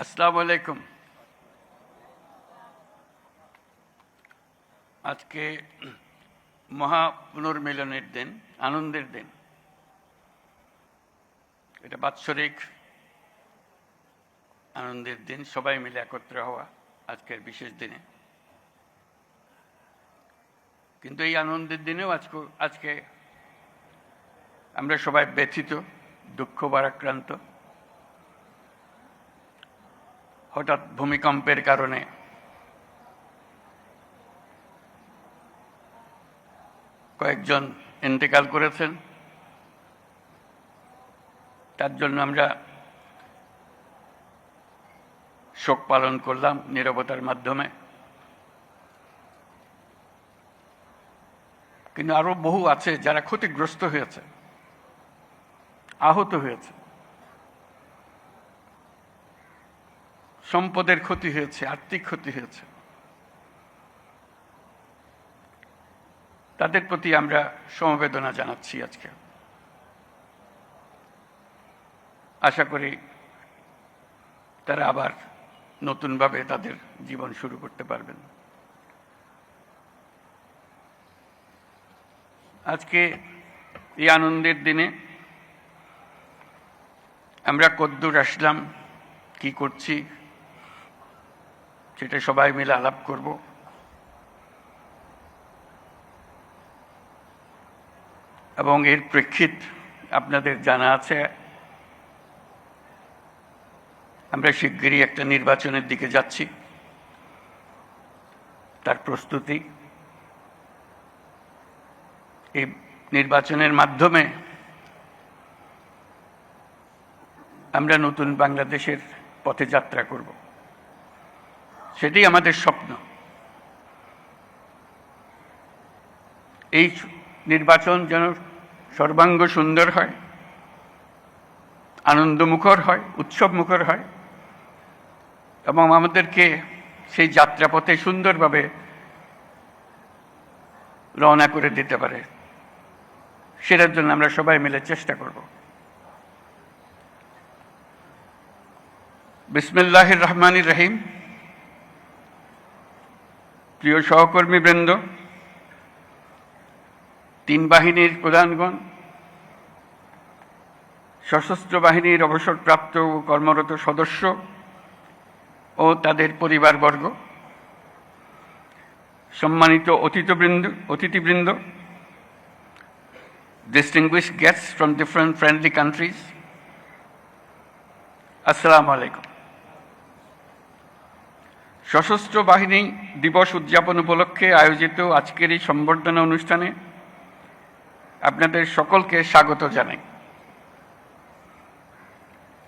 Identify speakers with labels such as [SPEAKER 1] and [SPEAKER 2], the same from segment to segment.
[SPEAKER 1] আসসালামু আলাইকুম। আজকে মহা পুনর্মিলনের দিন, আনন্দের দিন। এটা বাৎসরিক আনন্দের দিন, সবাই মিলে একত্র হওয়া আজকের বিশেষ দিনে। কিন্তু এই আনন্দের দিনেও আজকে আমরা সবাই ব্যথিত, দুঃখ ভারাক্রান্ত। হঠাৎ ভূমিকম্পের কারণে কয়েকজন ইন্তেকাল করেছেন, তার জন্য আমরা শোক পালন করলাম নীরবতার মাধ্যমে। কিন্তু আরো বহু আছে যারা ক্ষতিগ্রস্ত হয়েছে, আহত হয়েছে, সম্পদের ক্ষতি হয়েছে, আর্থিক ক্ষতি হয়েছে। তাদের প্রতি আমরা সমবেদনা জানাচ্ছি আজকে। আশা করি তারা আবার নতুনভাবে তাদের জীবন শুরু করতে পারবেন। আজকে এই আনন্দের দিনে আমরা কদ্দূর আসলাম, কি করছি, সেটা সবাই মিলে আলাপ করব। এবং এর প্রেক্ষিত আপনাদের জানা আছে, আমরা শিগগিরই একটা নির্বাচনের দিকে যাচ্ছি, তার প্রস্তুতি। এই নির্বাচনের মাধ্যমে আমরা নতুন বাংলাদেশের পথে যাত্রা করব, সেটাই আমাদের স্বপ্ন। এই নির্বাচন যেন সর্বাঙ্গ সুন্দর হয়, আনন্দমুখর হয়, উৎসবমুখর হয়, এবং আমাদেরকে সেই যাত্রাপথে সুন্দরভাবে রওনা করে দিতে পারে, সেটার জন্য আমরা সবাই মিলে চেষ্টা করব। বিসমিল্লাহির রহমানির রহিম। প্রিয় সহকর্মীবৃন্দ, তিন বাহিনীর প্রধানগণ, সশস্ত্র বাহিনীর অবসরপ্রাপ্ত ও কর্মরত সদস্য ও তাদের পরিবারবর্গ, সম্মানিত অতিথিবৃন্দ, distinguished guests from different friendly countries, আসসালামু আলাইকুম। সশস্ত্র বাহিনী দিবস উদযাপন উপলক্ষে আয়োজিত আজকের এই সম্বর্ধনা অনুষ্ঠানে আপনাদের সকলকে স্বাগত জানাই।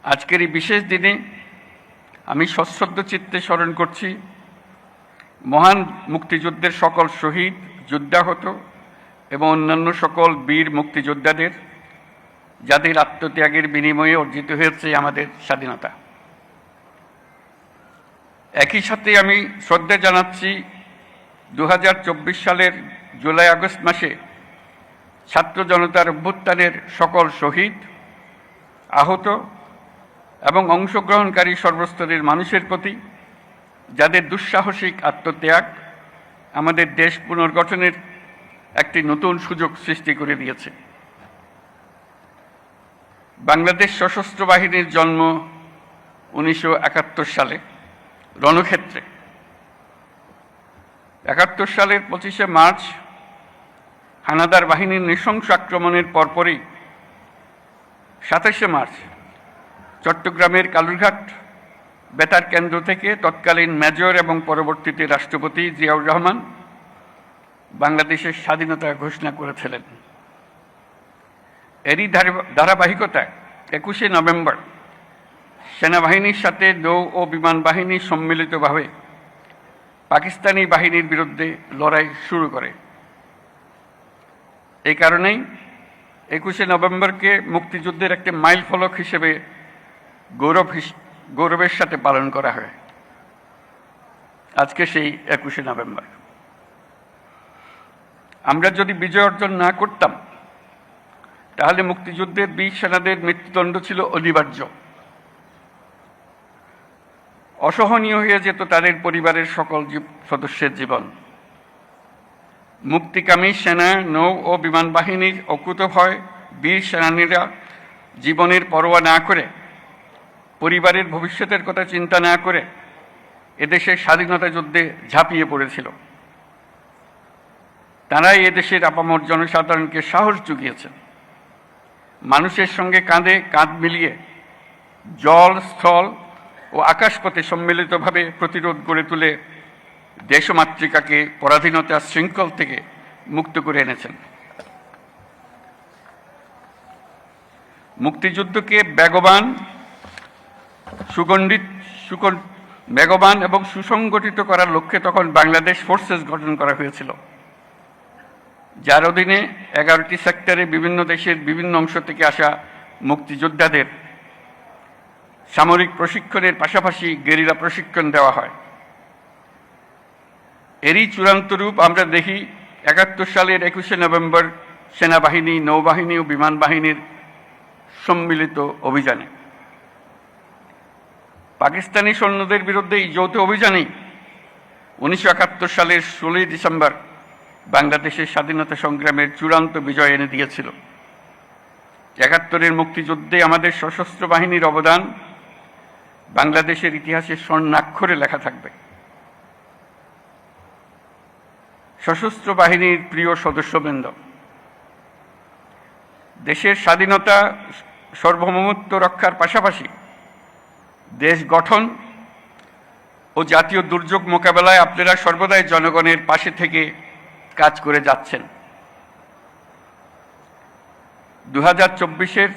[SPEAKER 1] আজকের এই বিশেষ দিনে আমি সশ্রদ্ধ চিত্তে স্মরণ করছি মহান মুক্তিযুদ্ধের সকল শহীদ, যুদ্ধাহত এবং অন্যান্য সকল বীর মুক্তিযোদ্ধাদের, যাদের আত্মত্যাগের বিনিময়ে অর্জিত হয়েছে আমাদের স্বাধীনতা। একই সাথে আমি শ্রদ্ধা জানাচ্ছি 2024 সালের জুলাই আগস্ট মাসে ছাত্র জনতার অভ্যুত্থানের সকল শহীদ, আহত এবং অংশগ্রহণকারী সর্বস্তরের মানুষের প্রতি, যাদের দুঃসাহসিক আত্মত্যাগ আমাদের দেশ পুনর্গঠনের একটি নতুন সুযোগ সৃষ্টি করে দিয়েছে। বাংলাদেশ সশস্ত্র বাহিনীর জন্ম 1971 সালে রণক্ষেত্রে। 71 সালের 25শে মার্চ হানাদার বাহিনীর নৃশংস আক্রমণের পরপরই 27শে মার্চ চট্টগ্রামের কালুরঘাট বেতার কেন্দ্র থেকে তৎকালীন মেজর এবং পরবর্তীতে রাষ্ট্রপতি জিয়াউর রহমান বাংলাদেশের স্বাধীনতা ঘোষণা করেছিলেন। এরই ধারাবাহিকতায় 21শে নভেম্বর সেনাবাহিনীর সাথে নৌ ও বিমান বাহিনী সম্মিলিতভাবে পাকিস্তানি বাহিনীর বিরুদ্ধে লড়াই শুরু করে। এই কারণেই 21শে নভেম্বরকে মুক্তিযুদ্ধের একটি মাইল ফলক হিসেবে গৌরবের সাথে পালন করা হয়। আজকে সেই 21শে নভেম্বর। আমরা যদি বিজয় অর্জন না করতাম, তাহলে মুক্তিযুদ্ধের বীর সেনাদের মৃত্যুদণ্ড ছিল অনিবার্য। অসহনীয় হয়ে যেত তাদের পরিবারের সকল সদস্যের জীবন। মুক্তিকামী সেনা, নৌ ও বিমান বাহিনীর অকুতভয় বীর সেনানীরা জীবনের পরোয়া না করে, পরিবারের ভবিষ্যতের কথা চিন্তা না করে এদেশের স্বাধীনতা যুদ্ধে ঝাঁপিয়ে পড়েছিল। তারাই এদেশের আপামর জনসাধারণকে সাহস জুগিয়েছেন। মানুষের সঙ্গে কাঁধে কাঁধ মিলিয়ে জল, স্থল ও আকাশপথে সম্মিলিতভাবে প্রতিরোধ গড়ে তুলে দেশমাতৃকাকে পরাধীনতার শৃঙ্খল থেকে মুক্ত করে এনেছেন। মুক্তিযুদ্ধকে বেগবান এবং সুসংগঠিত করার লক্ষ্যে তখন বাংলাদেশ ফোর্সেস গঠন করা হয়েছিল, যার অধীনে 11টি সেক্টরে বিভিন্ন দেশের বিভিন্ন অংশ থেকে আসা মুক্তিযোদ্ধাদের সামরিক প্রশিক্ষণের পাশাপাশি গেরিলা প্রশিক্ষণ দেওয়া হয়। এরই চূড়ান্ত রূপ আমরা দেখি 71 সালের 21শে নভেম্বর সেনাবাহিনী, নৌবাহিনী ও বিমান বাহিনীর সম্মিলিত অভিযানে। পাকিস্তানি সৈন্যদের বিরুদ্ধে এই যৌথ অভিযানেই 1971 সালের 16 ডিসেম্বর বাংলাদেশের স্বাধীনতা সংগ্রামের চূড়ান্ত বিজয় এনে দিয়েছিল। 71-এর মুক্তিযুদ্ধে আমাদের সশস্ত্র বাহিনীর অবদান বাংলাদেশের ইতিহাসে স্বর্ণাক্ষরে লেখা থাকবে। সশস্ত্র বাহিনীর প্রিয় সদস্যবৃন্দ, দেশের স্বাধীনতা সার্বভৌমত্ব রক্ষার পাশাপাশি দেশ গঠন ও জাতীয় দুর্যোগ মোকাবেলায় আপনারা সর্বদাই জনগণের পাশে থেকে কাজ করে যাচ্ছেন। 2024-এর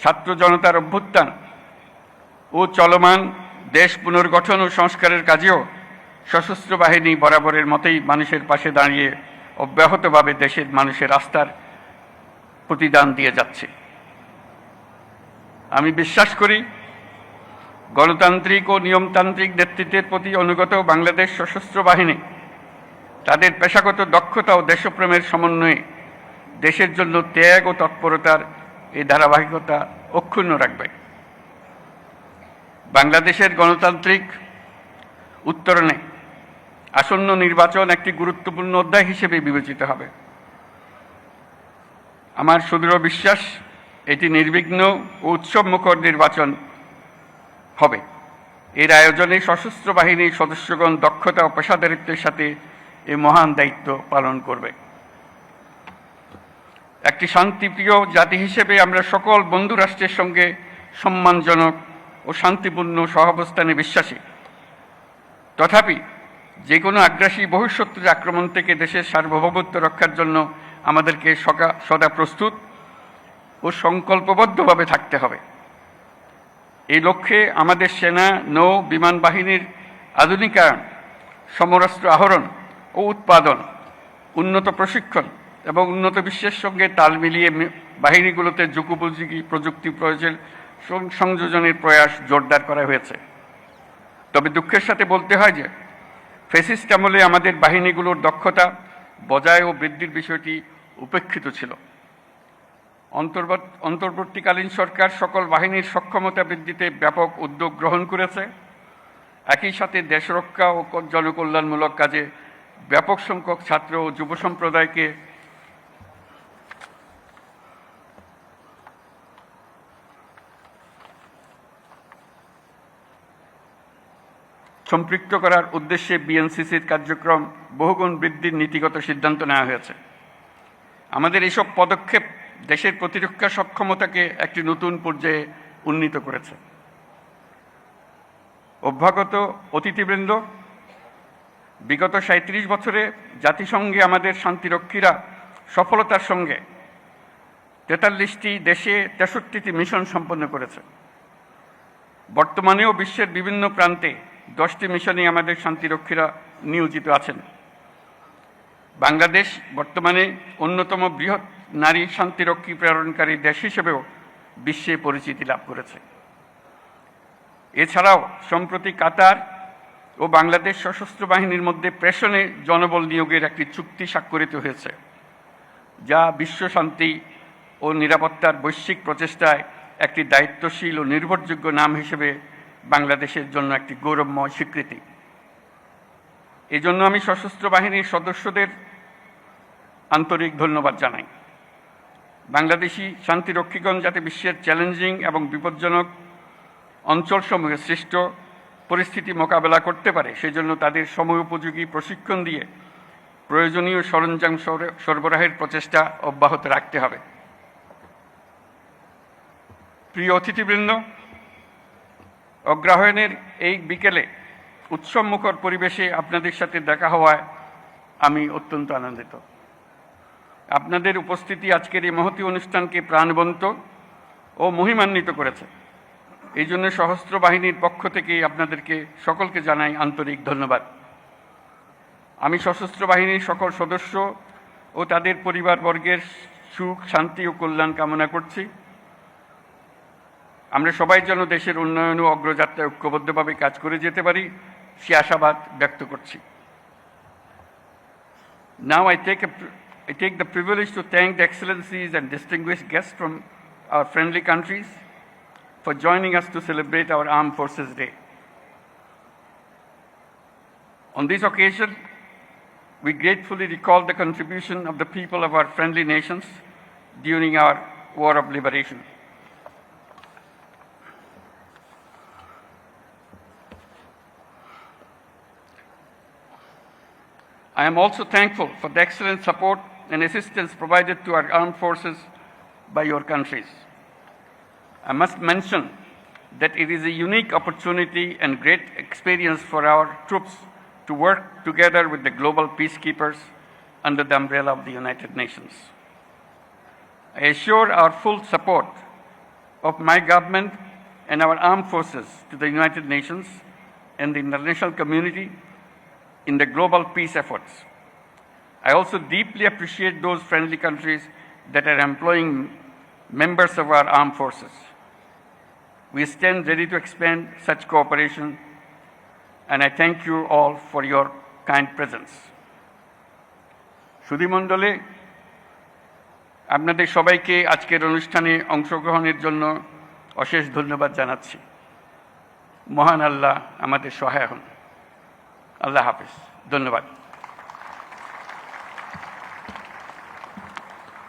[SPEAKER 1] ছাত্র জনতার অভ্যুত্থান ও চলমান দেশ পুনর্গঠন ও সংস্কারের কাজেও সশস্ত্র বাহিনী বরাবরের মতোই মানুষের পাশে দাঁড়িয়ে অব্যাহতভাবে দেশের মানুষের আস্থার প্রতিদান দিয়ে যাচ্ছে। আমি বিশ্বাস করি, গণতান্ত্রিক ও নিয়মতান্ত্রিক নেতৃত্বের প্রতি অনুগত বাংলাদেশ সশস্ত্র বাহিনী তাদের পেশাগত দক্ষতা ও দেশপ্রেমের সমন্বয়ে দেশের জন্য ত্যাগ ও তৎপরতার এই ধারাবাহিকতা অক্ষুণ্ণ রাখবে। বাংলাদেশের গণতান্ত্রিক উত্তরণে আসন্ন নির্বাচন একটি গুরুত্বপূর্ণ অধ্যায় হিসেবে বিবেচিত হবে। আমার সুদৃঢ় বিশ্বাস, এটি নির্বিঘ্ন ও উৎসবমুখর নির্বাচন হবে। এর আয়োজনে সশস্ত্র বাহিনীর সদস্যগণ দক্ষতা ও পেশাদারিত্বের সাথে এই মহান দায়িত্ব পালন করবে। একটি শান্তিপ্রিয় জাতি হিসেবে আমরা সকল বন্ধু রাষ্ট্রের সঙ্গে সম্মানজনক ও শান্তিপূর্ণ সহাবস্থানে বিশ্বাসী। তথাপি যে কোনো আগ্রাসী বহিঃশত্রুর আক্রমণ থেকে দেশের সার্বভৌমত্ব রক্ষার জন্য আমাদেরকে সদা প্রস্তুত ও সংকল্পবদ্ধভাবে থাকতে হবে। এই লক্ষ্যে আমাদের সেনা, নৌ, বিমান বাহিনীর আধুনিকায়ন, সমরাস্ত্র আহরণ ও উৎপাদন, উন্নত প্রশিক্ষণ এবং উন্নত বিশ্বের সঙ্গে তাল মিলিয়ে বাহিনীগুলোতে যুগোপযোগী প্রযুক্তি প্রয়োগের সংযোজনের প্রয়াস জোরদার করা হয়েছে। তবে দুঃখের সাথে বলতে হয় যে ফ্যাসিস্ট আমলে আমাদের বাহিনীগুলোর দক্ষতা বজায় ও বৃদ্ধির বিষয়টি উপেক্ষিত ছিল। অন্তর্বর্তীকালীন সরকার সকল বাহিনীর সক্ষমতা বৃদ্ধিতে ব্যাপক উদ্যোগ গ্রহণ করেছে। একই সাথে দেশরক্ষা ও জনকল্যাণমূলক কাজে ব্যাপক সংখ্যক ছাত্র ও যুব সম্প্রদায়কে সম্পৃক্ত করার উদ্দেশ্যে বিএনসিসির কার্যক্রম বহুগুণ বৃদ্ধির নীতিগত সিদ্ধান্ত নেওয়া হয়েছে। আমাদের এসব পদক্ষেপ দেশের প্রতিরক্ষা সক্ষমতাকে একটি নতুন পর্যায়ে উন্নীত করেছে। অভ্যাগত অতিথিবৃন্দ, বিগত 37 বছরে জাতিসংঘে আমাদের শান্তিরক্ষীরা সফলতার সঙ্গে 43টি দেশে 63টি মিশন সম্পন্ন করেছে। বর্তমানেও বিশ্বের বিভিন্ন প্রান্তে 10টি মিশনে আমাদের শান্তিরক্ষীরা নিয়োজিত আছেন। বাংলাদেশ বর্তমানে অন্যতম বৃহৎ নারী শান্তিরক্ষী প্রেরণকারী দেশ হিসেবেও বিশ্বে পরিচিতি লাভ করেছে। এছাড়াও সম্প্রতি কাতার ও বাংলাদেশ সশস্ত্র বাহিনীর মধ্যে প্রেষণে জনবল নিয়োগের একটি চুক্তি স্বাক্ষরিত হয়েছে, যা বিশ্ব শান্তি ও নিরাপত্তার বৈশ্বিক প্রচেষ্টায় একটি দায়িত্বশীল ও নির্ভরযোগ্য নাম হিসেবে বাংলাদেশের জন্য একটি গৌরবময় স্বীকৃতি। এই জন্য আমি সশস্ত্র বাহিনীর সদস্যদের আন্তরিক ধন্যবাদ জানাই। বাংলাদেশি শান্তিরক্ষীগণ যাতে বিশ্বের চ্যালেঞ্জিং এবং বিপজ্জনক অঞ্চলসমূহে সৃষ্ট পরিস্থিতি মোকাবেলা করতে পারে, সেজন্য তাদের সময়োপযোগী প্রশিক্ষণ দিয়ে প্রয়োজনীয় সরঞ্জাম সরবরাহের প্রচেষ্টা অব্যাহত রাখতে হবে। প্রিয় অতিথিবৃন্দ, অগ্রহায়ণের এই বিকেলে উৎসবমুখর পরিবেশে আপনাদের সাথে দেখা হওয়ায় আমি অত্যন্ত আনন্দিত। আপনাদের উপস্থিতি আজকের এই মহতী অনুষ্ঠানকে প্রাণবন্ত ও মহিমান্বিত করেছে। এই জন্য সশস্ত্র বাহিনীর পক্ষ থেকে আপনাদেরকে সকলকে জানাই আন্তরিক ধন্যবাদ। আমি সশস্ত্র বাহিনীর সকল সদস্য ও তাদের পরিবারবর্গের সুখ, শান্তি ও কল্যাণ কামনা করছি। আমরা সবাই যেন দেশের উন্নয়ন ও অগ্রযাত্রায় ঐক্যবদ্ধভাবে কাজ করে যেতে পারি, সে আশাবাদ ব্যক্ত করছি। Now I take the privilege to thank the excellencies and distinguished guests from our friendly countries for joining us to celebrate our Armed Forces Day. On this occasion, we gratefully recall the contribution of the people of our friendly nations during our War of Liberation. I am also thankful for the excellent support and assistance provided to our armed forces by your countries. I must mention that it is a unique opportunity and great experience for our troops to work together with the global peacekeepers under the umbrella of the United Nations. I assure our full support of my government and our armed forces to the United Nations and the international community in the global peace efforts. I also deeply appreciate those friendly countries that are employing members of our armed forces. We stand ready to expand such cooperation, and I thank you all for your kind presence. সুধীমণ্ডলে আপনাদের সবাইকে আজকের অনুষ্ঠানে অংশগ্রহণের জন্য অশেষ ধন্যবাদ জানাচ্ছি। মহান আল্লাহ আমাদের সহায় হন। আল্লাহ হাফেজ। ধন্যবাদ।